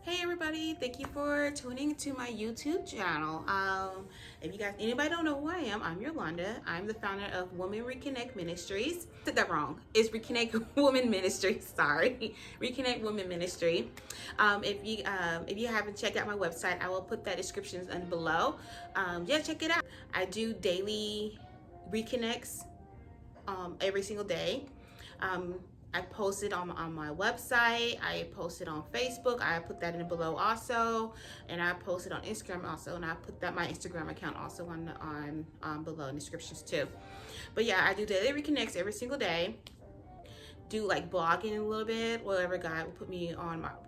Hey everybody, thank you for tuning to my YouTube channel. If you guys, anybody don't know who I am, I'm Yolanda. I'm the founder of Women Reconnect Ministries. I said that wrong. It's Reconnect Women Ministry. Sorry, Reconnect Women Ministry. If you haven't checked out my website, I will put that descriptions in below. Yeah, check it out. I do daily reconnects every single day. I posted on my website. I posted on Facebook. I put that in below also, and I posted on Instagram also, and I put that my Instagram account also on below in descriptions too. But yeah, I do daily reconnects every single day. Do like blogging a little bit, whatever God will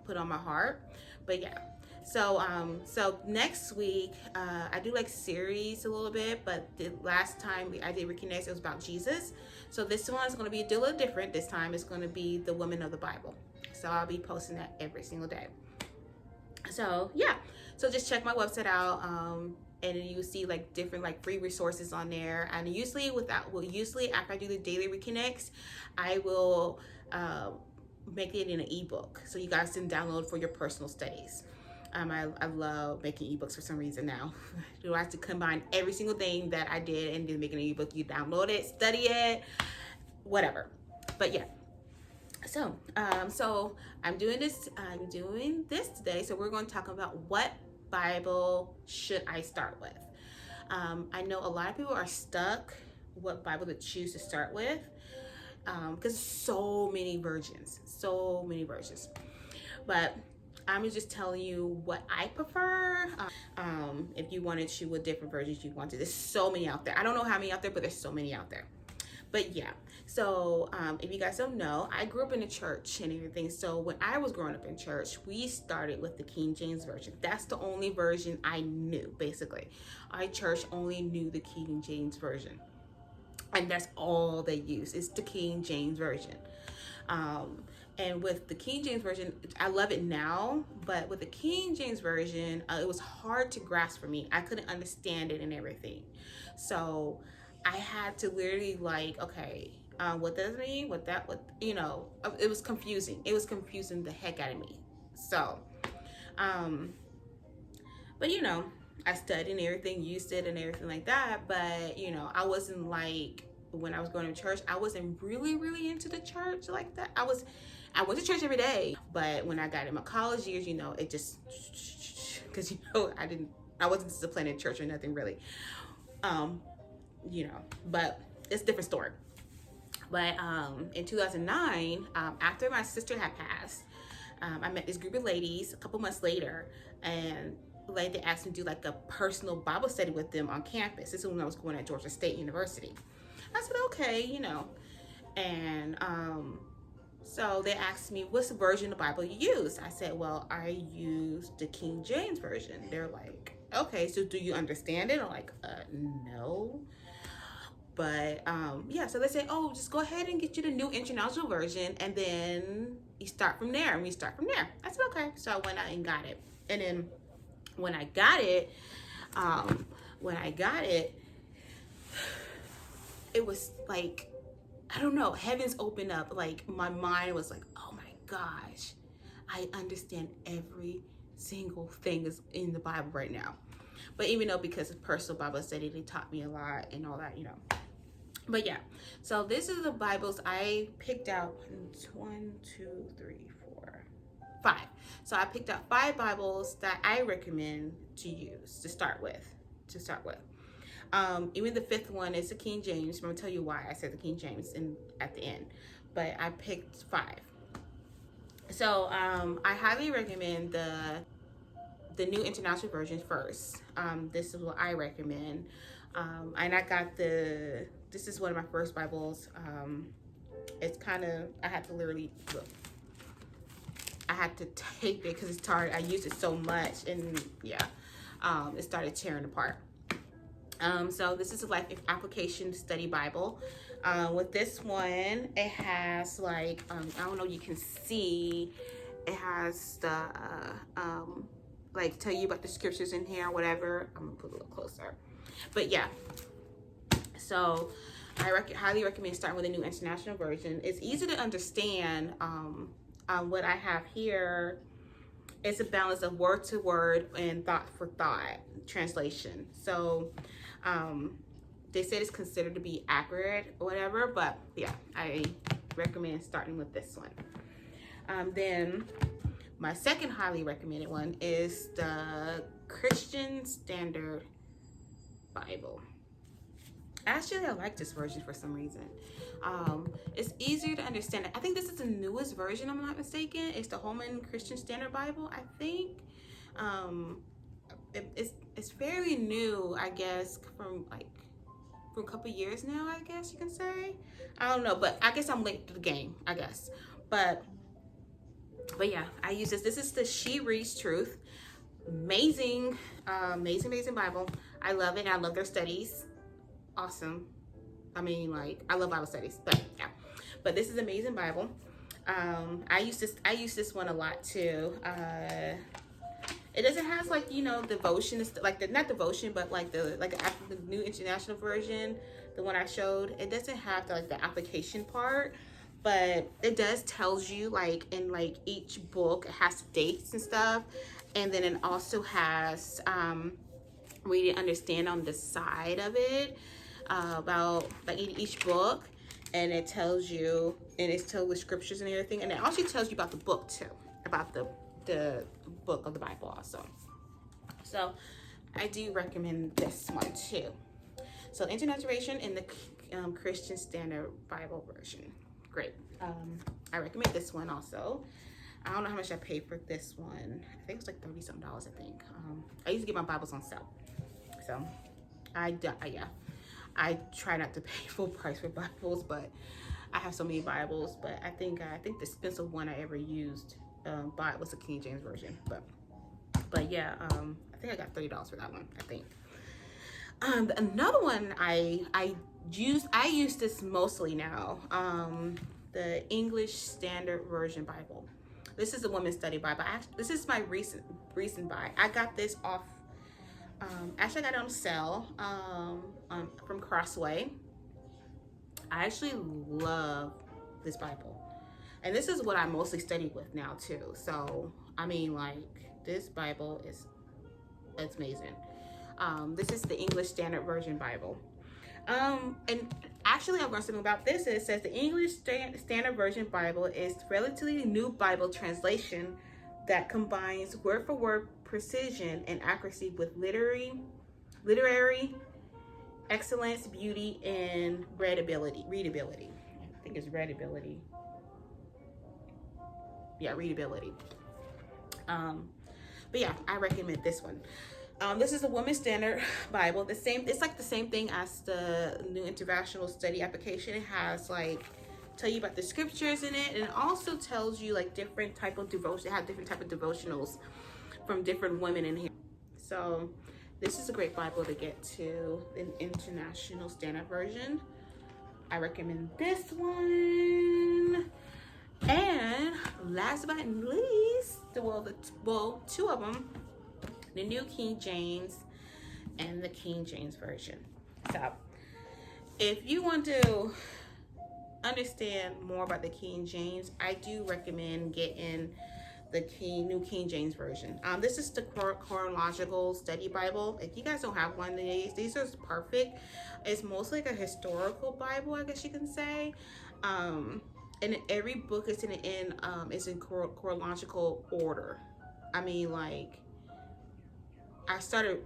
put on my heart. But yeah. So next week, I do like series a little bit, but the last time I did Reconnect, it was about Jesus. So this one is going to be a little different. This time it's going to be the women of the Bible. So I'll be posting that every single day. So yeah, so just check my website out. And then you see like different like free resources on there. And usually after I do the daily reconnects, I will make it in an ebook so you guys can download for your personal studies. I love making ebooks for some reason now. You have to combine every single thing that I did and then make an ebook. You download it, study it, whatever. But yeah. So I'm doing this today. So we're going to talk about what Bible should I start with. I know a lot of people are stuck what Bible to choose to start with because so many versions. But I'm just telling you what I prefer. If you wanted to with different versions you wanted. There's so many out there. I don't know how many out there, but there's so many out there. But yeah, so if you guys don't know, I grew up in a church and everything. So when I was growing up in church, we started with the King James Version. That's the only version I knew, basically. Our church only knew the King James Version. And that's all they use. It's the King James Version. And with the King James Version, I love it now, but with the King James Version, it was hard to grasp for me. I couldn't understand it and everything. So I had to literally like, okay, what does it mean? It was confusing. It was confusing the heck out of me. So, but I studied and everything, used it and everything like that. But, I wasn't like, when I was going to church, I wasn't really into the church like that. I went to church every day, but when I got in my college years, it just, because I wasn't disciplined in church or nothing really, but it's a different story. But in 2009, after my sister had passed, I met this group of ladies a couple months later, and like they asked me to do like a personal Bible study with them on campus. This is when I was going at Georgia State University. I said, okay, and so they asked me, what's the version of the Bible you use? I said, well, I use the King James Version. They're like, okay, so do you understand it? I'm like, no. But yeah, so they say, oh, just go ahead and get you the New International Version, and then you start from there, and we start from there. I said, okay. So I went out and got it. And then when I got it, it was like, I don't know, heavens opened up. Like my mind was like, oh my gosh, I understand every single thing is in the Bible right now. But even though because of personal Bible study, they taught me a lot and all that, But yeah, so this is the Bibles I picked out. 1, 2, 3, 4, 5. So I picked out 5 Bibles that I recommend to use to start with. Even the 5th one is the King James. I'm gonna tell you why I said the King James at the end, but I picked 5. So I highly recommend the New International Version first. This is what I recommend, and I got this is one of my first Bibles. It's kind of, I had to literally look. I had to tape it because it's hard. I used it so much, and yeah, it started tearing apart. So this is a Life Application Study Bible. With this one, it has like, I don't know, you can see, it has the, like tell you about the scriptures in here or whatever. I'm gonna put it a little closer. But yeah, so I highly recommend starting with a New International Version. It's easy to understand. What I have here it's a balance of word to word and thought for thought translation. So they said it's considered to be accurate or whatever, but yeah, I recommend starting with this one. Then my second highly recommended one is the Christian Standard Bible. Actually, I like this version for some reason. It's easier to understand. I think this is the newest version, I'm not mistaken. It's the Holman Christian Standard Bible, I think. It's very new, I guess, from a couple years now, I guess you can say. I don't know, but I guess I'm late to the game, I guess. But yeah, I use this. This is the She Reads Truth. Amazing Bible. I love it. I love their studies. Awesome. I mean, like, I love Bible studies, but yeah. But this is amazing Bible. I use this one a lot too. It doesn't have like, you know, devotion, like the not devotion, but like the New International Version, the one I showed. It doesn't have the application part, but it does tells you like in like each book it has dates and stuff, and then it also has read and understand on the side of it about like each book, and it tells you, and it's told with scriptures and everything, and it also tells you about the book too, about the book of the Bible also. So I do recommend this one too. So International Version in the Christian Standard Bible Version. Great. I recommend this one also. I don't know how much I paid for this one. I think it was like $30-something, I think. I used to get my Bibles on sale. So I try not to pay full price for Bibles, but I have so many Bibles. But I think the expensive one I ever used bought was the King James Version. But yeah, I think I got $30 for that one, I think. Another one I use this mostly now. The English Standard Version Bible. This is a women's study Bible. This is my recent buy. I got this off. Actually, I got it on sale from Crossway. I actually love this Bible, and this is what I mostly study with now too. So I mean, like, this Bible it's amazing. This is the English Standard Version Bible. And actually I learned something about this. It says the English Standard Version Bible is relatively new Bible translation that combines word for word precision and accuracy with literary excellence, beauty, and readability. I think it's readability. Yeah, readability. But yeah, I recommend this one. This is a Women's Standard Bible. It's like the same thing as the New International Study Application. It has like tell you about the scriptures in it, and it also tells you like different type of devotion. It has different type of devotionals from different women in here. So this is a great Bible to get to, an International Standard Version. I recommend this one. And last but not least, two of them, the New King James and the King James Version. So if you want to understand more about the King James, I do recommend getting the New King James Version. This is the Chronological Study Bible. If you guys don't have one of these are perfect. It's mostly like a historical Bible, I guess you can say. And every book is in chronological order. I mean, like, I studied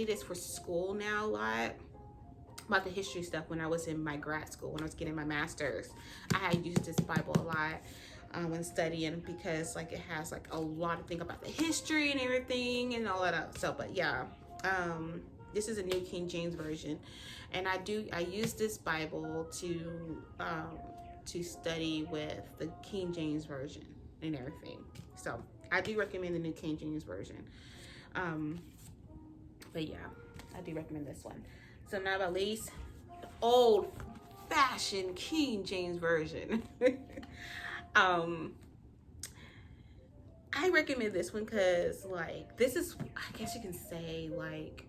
this for school now a lot, about the history stuff when I was in my grad school, when I was getting my master's. I had used this Bible a lot when studying, because like it has like a lot of things about the history and everything and all that. So, but yeah, this is a New King James Version, and I use this Bible to study with the King James Version and everything. So I do recommend the New King James Version. But yeah, I do recommend this one. So now about least, the old-fashioned King James Version. I recommend this one because, like, this is, I guess you can say, like,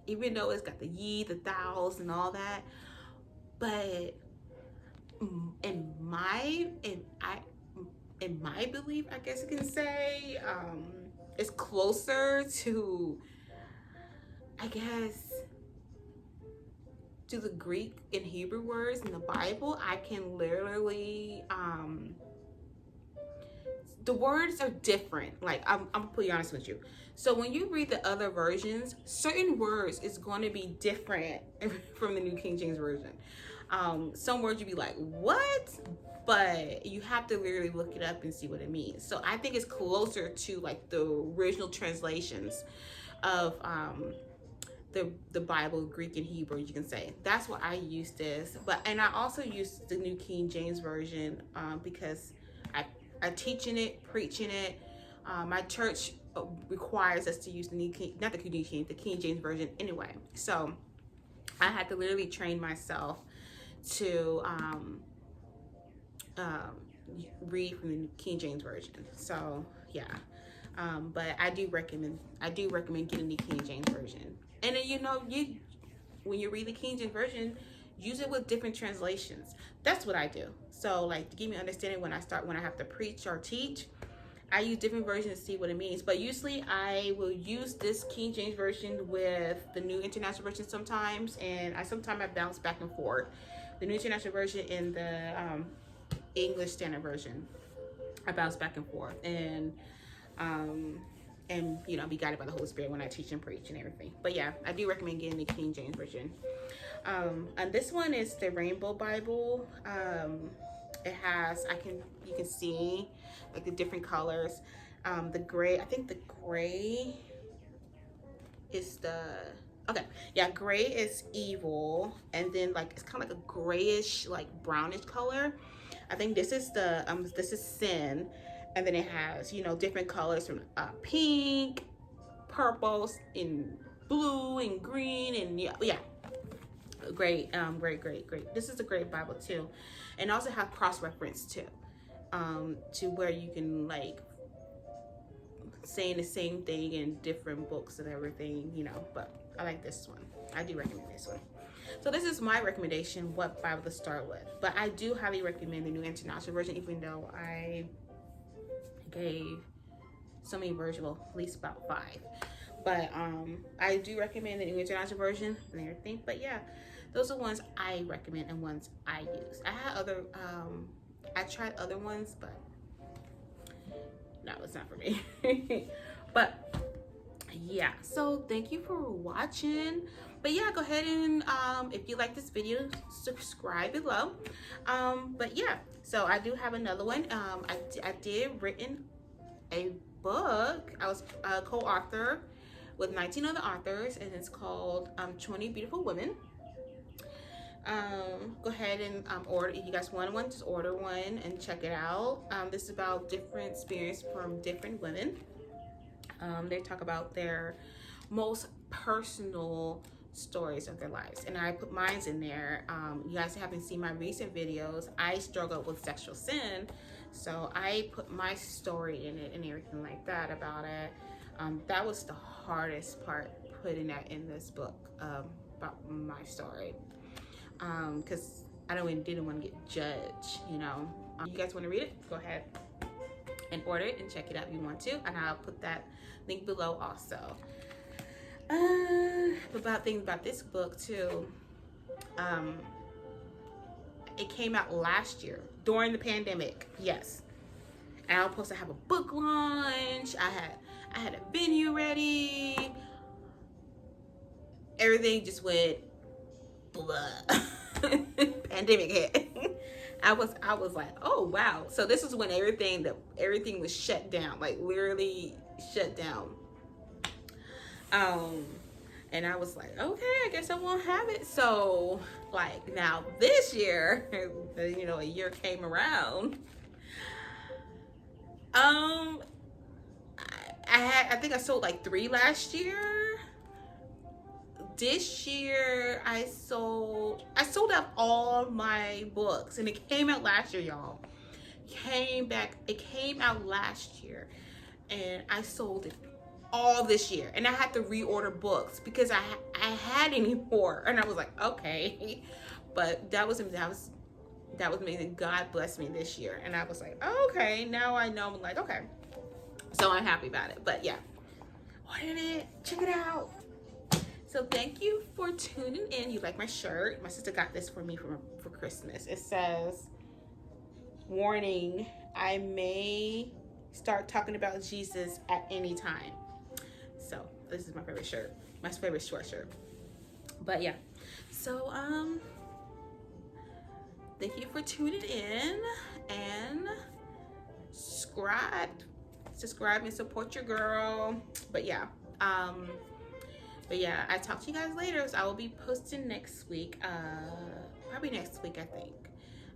even though it's got the ye, the thous, and all that, but in my belief, I guess you can say, is closer to, I guess, to the Greek and Hebrew words in the Bible. I can literally, the words are different. Like, I'm gonna be honest with you. So when you read the other versions, certain words is going to be different from the New King James Version. Some words you'd be like, what? But you have to literally look it up and see what it means. So I think it's closer to like the original translations of the Bible, Greek and Hebrew, you can say. That's what I use this. And I also use the New King James Version because I teach in it, preach in it. My church requires us to use the New King, not the King James, the King James Version anyway. So I had to literally train myself to read from the King James Version. So yeah, but I do recommend getting the King James Version. And then, you know, when you read the King James Version, use it with different translations. That's what I do. So like, to give me understanding when I have to preach or teach, I use different versions to see what it means. But usually I will use this King James Version with the New International Version sometimes, and sometimes I bounce back and forth. The New International Version and the English Standard Version, I bounce back and forth, and you know, be guided by the Holy Spirit when I teach and preach and everything. But yeah, I do recommend getting the King James Version. And this one is the Rainbow Bible. It has, you can see like the different colors. The gray, I think the gray is gray is evil, and then like it's kind of like a grayish, like brownish color. I think this is this is sin, and then it has, you know, different colors from pink, purple, and blue, and green, and yeah. Great. This is a great Bible too, and also have cross reference too, to where you can like saying the same thing in different books and everything, you know. But I like this one. I do recommend this one. So this is my recommendation, what Bible to start with. But I do highly recommend the New International Version, even though I gave so many versions, well, at least about 5. But I do recommend the New International Version and everything. But yeah, those are ones I recommend and ones I use. I had other, I tried other ones, but no, it's not for me. But yeah, so thank you for watching. But yeah, go ahead and if you like this video, subscribe below. But yeah, so I do have another one. I did written a book. I was a co-author with 19 other authors, and it's called 20 Beautiful Women. Go ahead and order. If you guys want one, just order one and check it out. This is about different experience from different women. They talk about their most personal stories of their lives, and I put mine in there. You guys haven't seen my recent videos. I struggled with sexual sin, so I put my story in it and everything like that about it. That was the hardest part, putting that in this book about my story, because I didn't want to get judged, you know. You guys want to read it? Go ahead and order it and check it out if you want to, and I'll put that link below also. About things about this book too. It came out last year during the pandemic. Yes, and I was supposed to have a book launch. I had a venue ready. Everything just went blah. Pandemic hit. I was like, oh wow. So this is when everything was shut down, like literally shut down. And I was like, okay, I guess I won't have it. So like now this year, you know, a year came around. I think I sold like 3 last year. This year I sold out all my books, and it came out last year, y'all. It came out last year, and I sold it all this year, and I had to reorder books because I had any more, and I was like, okay. But that was That was amazing. God blessed me this year. And I was like, oh, okay, now I know. I'm like, okay. So I'm happy about it. But yeah, ordered it. Check it out. So thank you for tuning in. You like my shirt? My sister got this for me for Christmas. It says, warning, I may start talking about Jesus at any time. So this is my favorite shirt. My favorite sweatshirt. But yeah. So thank you for tuning in, and subscribe and support your girl. But yeah, I talk to you guys later. So I will be posting next week, probably next week, I think,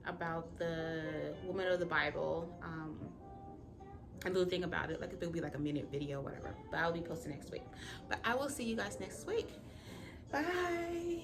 about the woman of the Bible, a little thing about it. Like it'll be like a minute video, whatever. But I'll be posting next week. But I will see you guys next week. Bye.